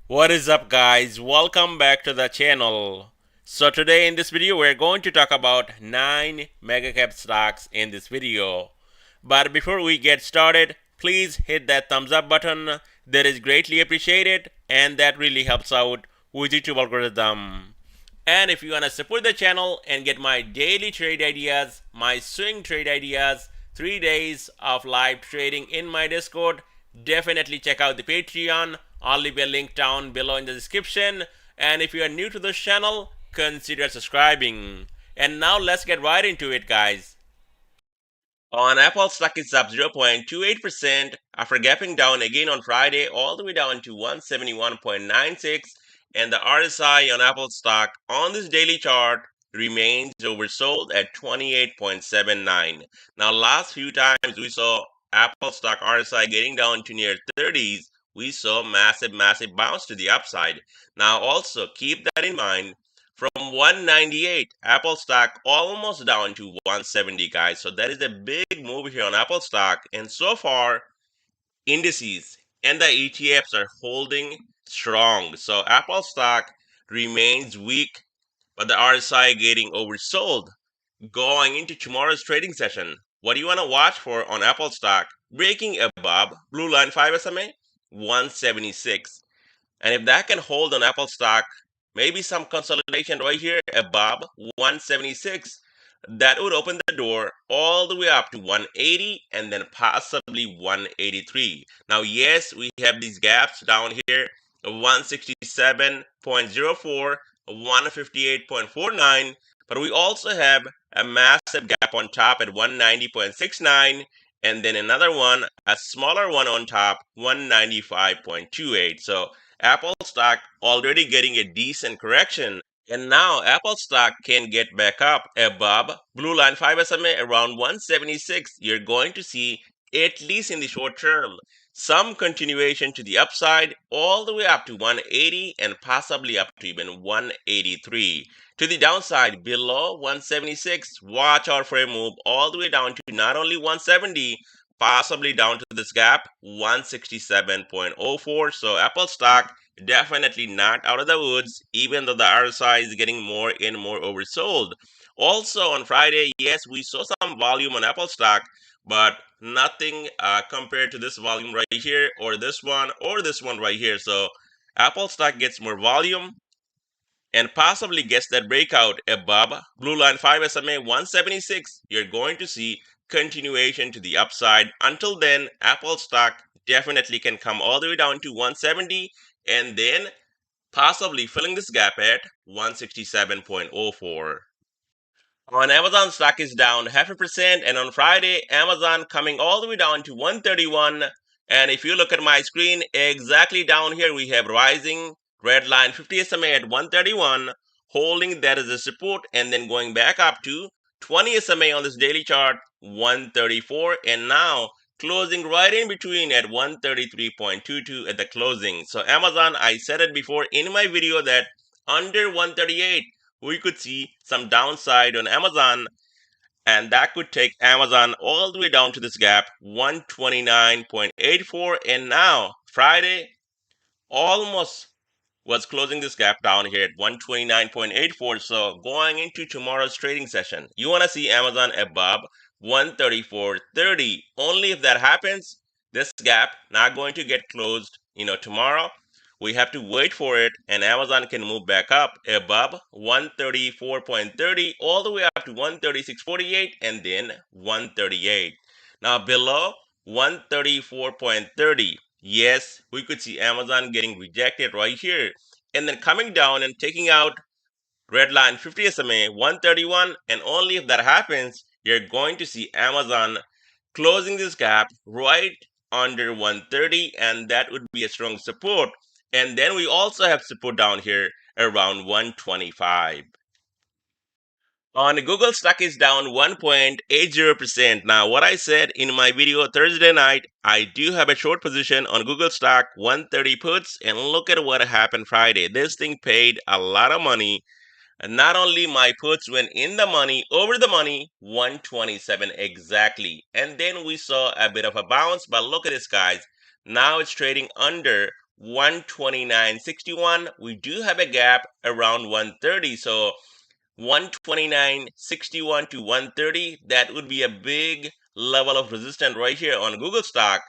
What is up, guys? Welcome back to the channel. So today in this video we're going to talk about 9 mega cap stocks in this video. But before we get started, please hit that thumbs up button. That is greatly appreciated and that really helps out with YouTube algorithm. And if you want to support the channel and get my daily trade ideas, my swing trade ideas, 3 days of live trading in my Discord, definitely check out the Patreon. I'll leave a link down below in the description. And if you are new to this channel, consider subscribing. And now let's get right into it, guys. On Apple, stock is up 0.28% after gapping down again on Friday all the way down to 171.96, and the RSI on Apple stock on this daily chart remains oversold at 28.79. Now, last few times we saw Apple stock RSI getting down to near 30s, we saw massive bounce to the upside. Now, also keep that in mind. From 198, Apple stock almost down to 170, guys. So that is a big move here on Apple stock. And so far, indices and the ETFs are holding strong. So Apple stock remains weak, but the RSI getting oversold. Going into tomorrow's trading session, what do you want to watch for on Apple stock? Breaking above blue line 5 SMA, 176. And if that can hold on Apple stock, maybe some consolidation right here above 176, that would open the door all the way up to 180 and then possibly 183. Now, yes, we have these gaps down here, 167.04, 158.49, but we also have a massive gap on top at 190.69, and then another one, a smaller one on top, 195.28. So Apple stock already getting a decent correction, and now Apple stock can get back up above blue line 5 SMA around 176. You're going to see, at least in the short term, some continuation to the upside all the way up to 180 and possibly up to even 183. To the downside, below 176, watch out for a move all the way down to not only 170, possibly down to this gap, 167.04. So Apple stock definitely not out of the woods, even though the RSI is getting more and more oversold. Also on Friday, yes, we saw some volume on Apple stock, but nothing compared to this volume right here, or this one right here. So Apple stock gets more volume and possibly gets that breakout above blue line 5 SMA 176, you're going to see continuation to the upside. Until then, Apple stock definitely can come all the way down to 170 and then possibly filling this gap at 167.04. On Amazon, stock is down 0.5%, and on Friday, Amazon coming all the way down to 131. And if you look at my screen, exactly down here we have rising red line 50 SMA at 131, holding that as a support, and then going back up to 20 SMA on this daily chart, 134, and now closing right in between at 133.22 at the closing. So Amazon, I said it before in my video that under 138, we could see some downside on Amazon, and that could take Amazon all the way down to this gap, 129.84, and now Friday almost was closing this gap down here at 129.84. So going into tomorrow's trading session, you want to see Amazon above 134.30. Only if that happens, this gap not going to get closed, tomorrow. We have to wait for it, and Amazon can move back up above 134.30 all the way up to 136.48 and then 138. Now below 134.30, yes, we could see Amazon getting rejected right here and then coming down and taking out red line 50 SMA 131, and only if that happens, you're going to see Amazon closing this gap right under 130, and that would be a strong support. And then we also have support down here around 125. On Google, stock is down 1.80%. Now, what I said in my video Thursday night, I do have a short position on Google stock, 130 puts, and look at what happened Friday. This thing paid a lot of money. And not only my puts went in the money, over the money, 127 exactly. And then we saw a bit of a bounce, but look at this, guys. Now it's trading under 129.61. We do have a gap around 130. So 129.61 to 130, that would be a big level of resistance right here on Google stock.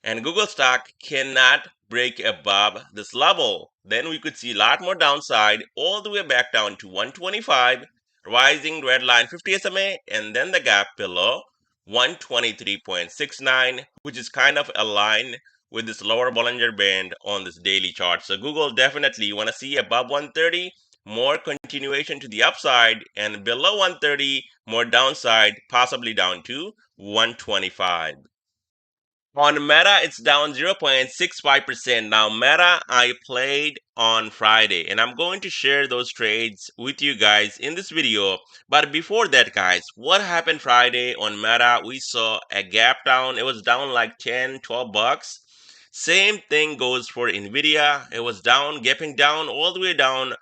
And Google stock cannot break above this level. Then we could see a lot more downside all the way back down to 125, rising red line 50 SMA, and then the gap below 123.69, which is kind of aligned with this lower Bollinger Band on this daily chart. So Google definitely want to see above 130, more continuation to the upside, and below 130, more downside, possibly down to 125. On Meta, it's down 0.65%. Now, Meta, I played on Friday, and I'm going to share those trades with you guys in this video. But before that, guys, what happened Friday on Meta? We saw a gap down. It was down like 10, 12 bucks. Same thing goes for Nvda. It was down, gapping down all the way down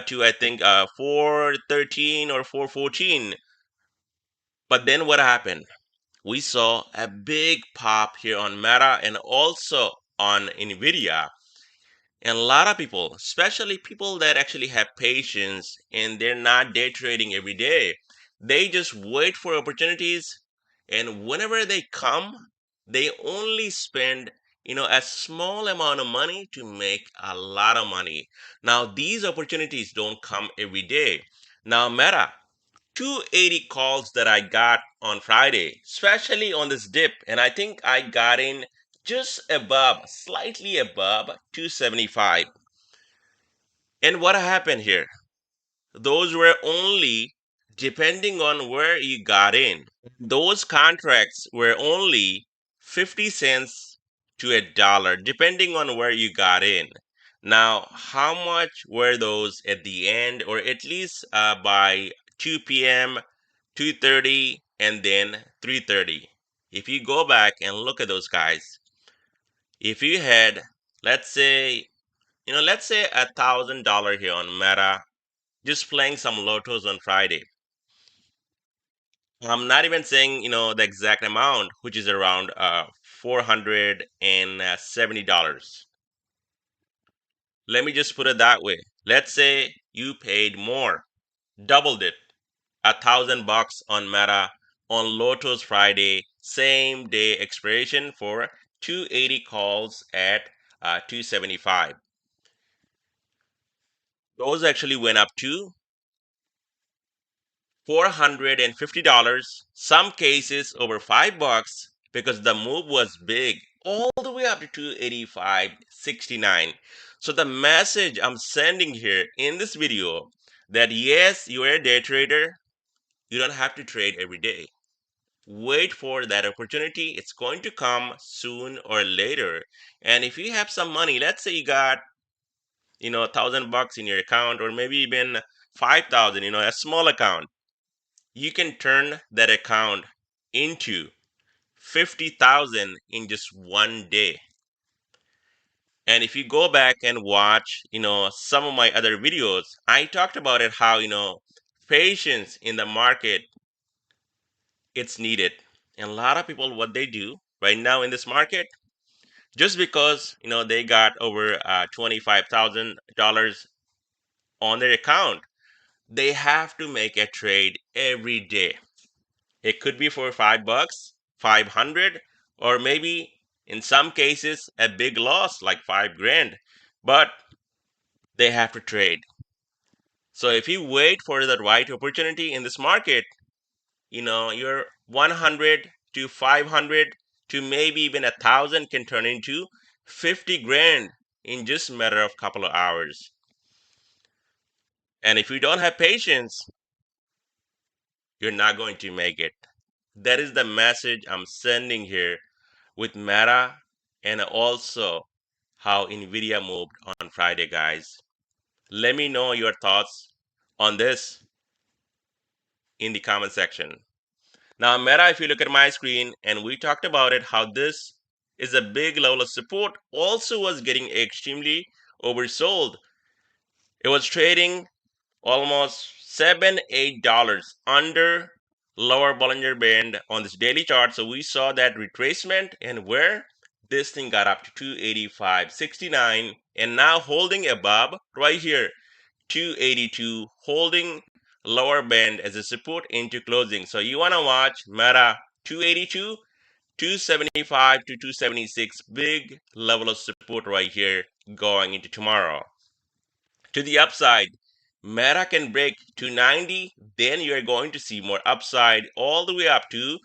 to, I think, 413 or 414. But then what happened? We saw a big pop here on Meta and also on Nvidia. And a lot of people, especially people that actually have patience and they're not day trading every day, they just wait for opportunities. And whenever they come, they only spend, a small amount of money to make a lot of money. Now, these opportunities don't come every day. Now, Meta, 280 calls that I got on Friday, especially on this dip, and I think I got in just above, slightly above 275. And what happened here? Those were only depending on where you got in. Those contracts were only 50 cents to a dollar, depending on where you got in. Now, how much were those at the end, or at least by 2 p.m., 2:30, and then 3:30? If you go back and look at those guys, if you had, let's say, let's say $1,000 here on Meta, just playing some lotos on Friday. I'm not even saying, the exact amount, which is around $470. Let me just put it that way. Let's say you paid more, doubled it, $1,000 on Meta on Lotos Friday, same day expiration for 280 calls at 275. Those actually went up to $450, some cases over $5 because the move was big, all the way up to 285.69. So the message I'm sending here in this video that yes, you are a day trader, you don't have to trade every day. Wait for that opportunity. It's going to come soon or later. And if you have some money, let's say you got, $1,000 in your account, or maybe even 5,000, a small account, you can turn that account into 50,000 in just one day. And if you go back and watch, some of my other videos, I talked about it how, patience in the market, it's needed. And a lot of people, what they do right now in this market, just because, they got over $25,000 on their account, they have to make a trade every day. It could be for $5, 500, or maybe in some cases a big loss like 5 grand, but they have to trade. So if you wait for the right opportunity in this market, your 100 to 500 to maybe even 1,000 can turn into 50 grand in just a matter of couple of hours. And if you don't have patience, you're not going to make it. That is the message I'm sending here with Meta and also how Nvidia moved on Friday, guys. Let me know your thoughts on this in the comment section. Now, Meta, if you look at my screen, and we talked about it, how this is a big level of support, also was getting extremely oversold. It was trading almost $7-8 under lower Bollinger Band on this daily chart. So we saw that retracement, and where this thing got up to 285.69 and now holding above right here 282, holding lower band as a support into closing. So you want to watch Meta 282, 275 to 276, big level of support right here going into tomorrow. To the upside, Meta can break 290, then you're going to see more upside all the way up to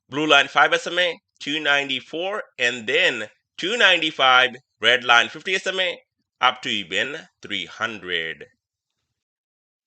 blue line 5 SMA, 294, and then 295, red line 50 SMA, up to even 300.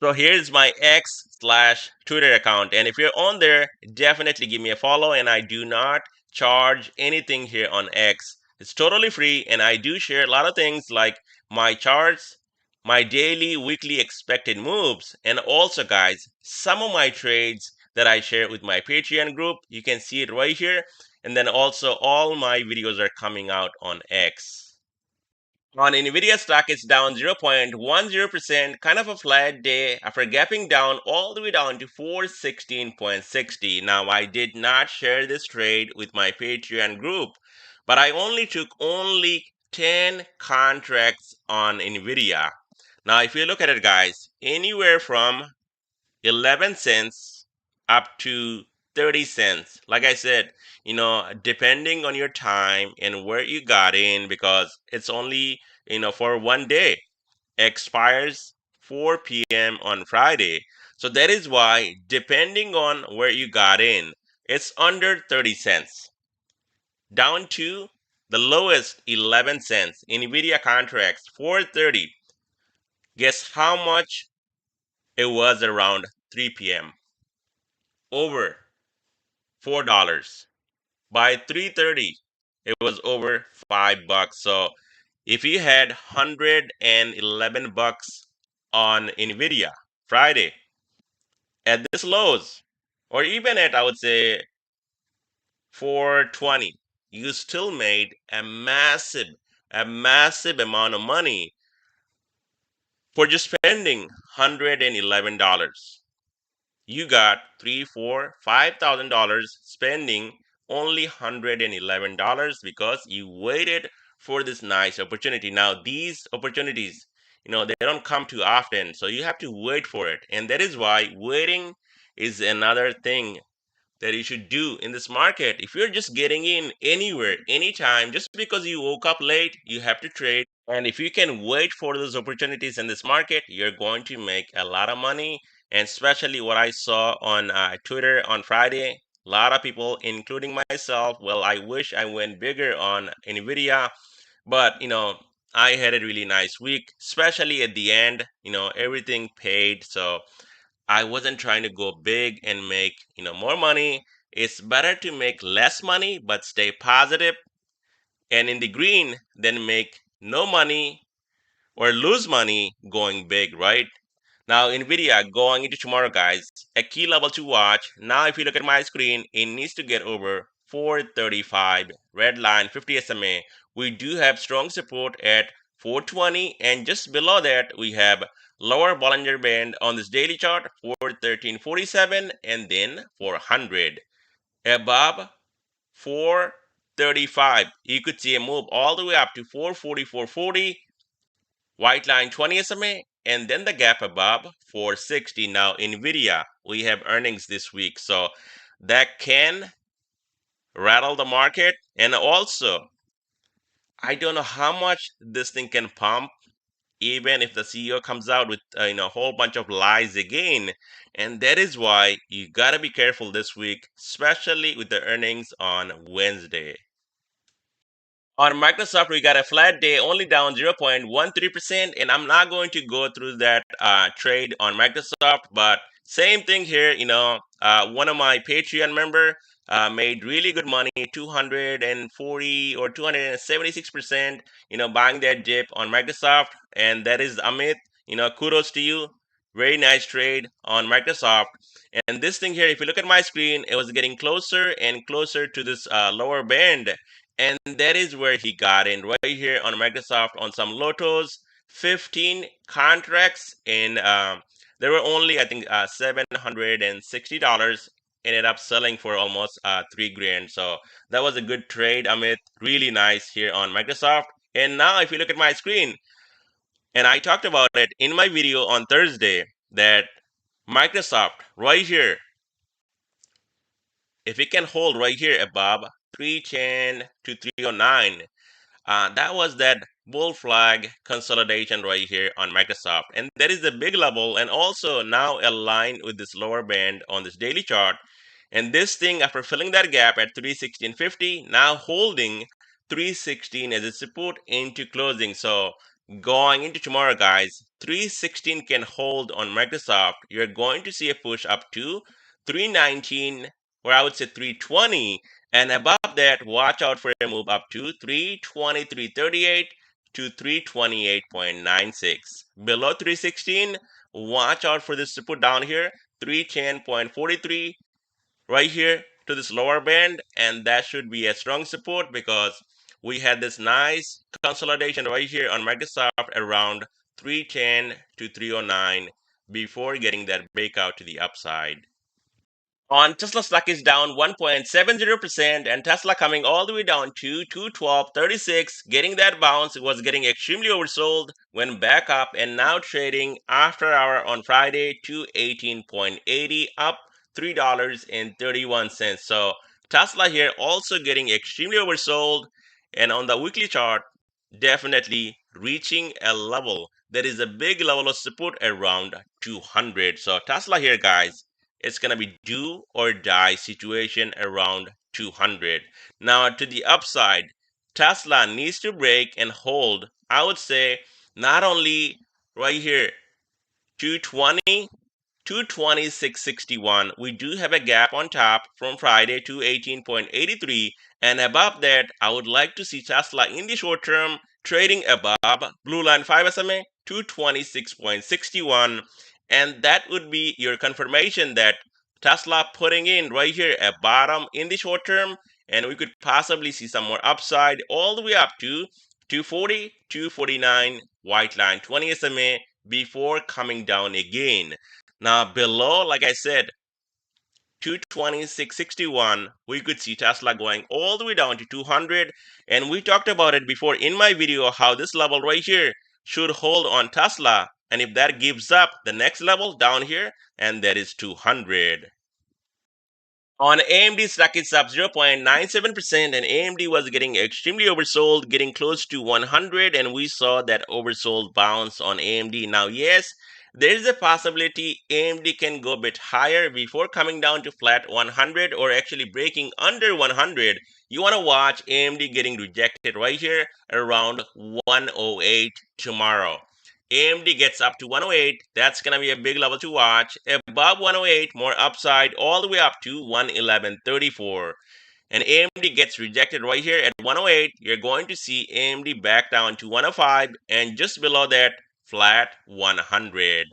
So here's my X/Twitter account. And if you're on there, definitely give me a follow. And I do not charge anything here on X. It's totally free. And I do share a lot of things like my charts, my daily, weekly expected moves. And also, guys, some of my trades that I share with my Patreon group. You can see it right here. And then also all my videos are coming out on X. On Nvidia stock, it's down 0.10%, kind of a flat day after gapping down all the way down to 416.60. Now, I did not share this trade with my Patreon group, but I only took 10 contracts on Nvidia. Now, if you look at it, guys, anywhere from 11 cents up to 30 cents. Like I said, depending on your time and where you got in, because it's only, for one day, expires 4 p.m. on Friday. So that is why, depending on where you got in, it's under 30 cents. Down to the lowest 11 cents. Nvidia contracts 430. Guess how much it was around 3 p.m.? Over $4. By 3:30, it was over $5. So if you had 111 bucks on Nvidia Friday at this lows, or even at, I would say, 420, you still made a massive amount of money for just spending $111. You got $3, $4, $5,000 spending only $111 because you waited for this nice opportunity. Now, these opportunities, they don't come too often, so you have to wait for it. And that is why waiting is another thing that you should do in this market. If you're just getting in anywhere, anytime, just because you woke up late, you have to trade. And if you can wait for those opportunities in this market, you're going to make a lot of money. And especially what I saw on Twitter on Friday, a lot of people, including myself, well, I wish I went bigger on Nvidia, but I had a really nice week, especially at the end. Everything paid, so I wasn't trying to go big and make, more money. It's better to make less money but stay positive and in the green than make no money or lose money going big, right? Now, Nvidia going into tomorrow, guys, a key level to watch. Now, if you look at my screen, it needs to get over 435, red line 50 SMA. We do have strong support at 420, and just below that, we have lower Bollinger Band on this daily chart, 413.47, and then 400. Above 435, you could see a move all the way up to 444.40, white line 20 SMA, and then the gap above 460. Now, Nvidia, we have earnings this week, so that can rattle the market. And also, I don't know how much this thing can pump, even if the CEO comes out with a whole bunch of lies again. And that is why you gotta be careful this week, especially with the earnings on Wednesday. On Microsoft, we got a flat day, only down 0.13%, and I'm not going to go through that trade on Microsoft, but same thing here. One of my Patreon member made really good money, 240 or 276%, buying that dip on Microsoft, and that is Amit. Kudos to you. Very nice trade on Microsoft. And this thing here, if you look at my screen, it was getting closer and closer to this lower band. And that is where he got in right here on Microsoft on some lotos, 15 contracts, and there were only, I think, $760. ended up selling for almost 3 grand. So that was a good trade, Amit. Really nice here on Microsoft. And now if you look at my screen, and I talked about it in my video on Thursday, that Microsoft right here, if it can hold right here above 310 to 309, that was that bull flag consolidation right here on Microsoft. And that is a big level and also now aligned with this lower band on this daily chart. And this thing, after filling that gap at 316.50, now holding 316 as a support into closing. So going into tomorrow, guys, 316 can hold on Microsoft. You're going to see a push up to 319, or I would say 320. And above that, watch out for a move up to 323.38 to 328.96. Below 316, watch out for this support down here, 310.43 right here to this lower band, and that should be a strong support because we had this nice consolidation right here on Microsoft around 310 to 309 before getting that breakout to the upside. On Tesla stock is down 1.70%, and Tesla coming all the way down to 212.36, getting that bounce. It was getting extremely oversold, went back up, and now trading after hour on Friday to 18.80, up $3.31. So Tesla here also getting extremely oversold, and on the weekly chart, definitely reaching a level that is a big level of support around 200. So Tesla here, guys, it's going to be do or die situation around 200. Now to the upside, Tesla needs to break and hold, I would say, not only right here 220, 226.61. We do have a gap on top from Friday to 18.83, and above that I would like to see Tesla in the short term trading above blue line 5 SMA 226.61, and that would be your confirmation that Tesla putting in right here a bottom in the short term, and we could possibly see some more upside all the way up to 240, 249 white line 20 SMA before coming down again. Now below, like I said, 226.61, we could see Tesla going all the way down to 200. And we talked about it before in my video how this level right here should hold on Tesla. And if that gives up, the next level down here, and that is 200. On AMD, stock is up 0.97%, and AMD was getting extremely oversold, getting close to 100, and we saw that oversold bounce on AMD. Now, yes, there is a possibility AMD can go a bit higher before coming down to flat 100 or actually breaking under 100. You want to watch AMD getting rejected right here around 108 tomorrow. AMD gets up to 108, that's going to be a big level to watch. Above 108, more upside all the way up to 111.34. And AMD gets rejected right here at 108. You're going to see AMD back down to 105, and just below that, flat 100.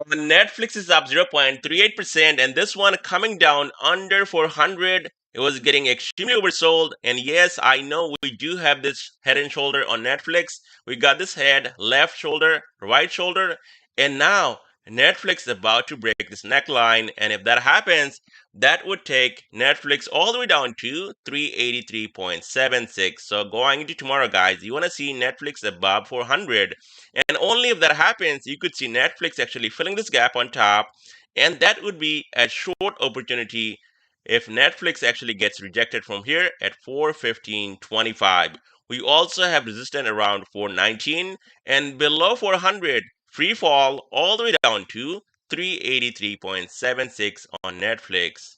Netflix is up 0.38%, and this one coming down under 400. It was getting extremely oversold. And yes, I know we do have this head and shoulder on Netflix. We got this head, left shoulder, right shoulder, and now Netflix is about to break this neckline. And if that happens, that would take Netflix all the way down to 383.76. So going into tomorrow, guys, you want to see Netflix above 400. And only if that happens, you could see Netflix actually filling this gap on top. And that would be a short opportunity if Netflix actually gets rejected from here at 415.25. We also have resistance around 419, and below 400, free fall all the way down to 383.76 on Netflix.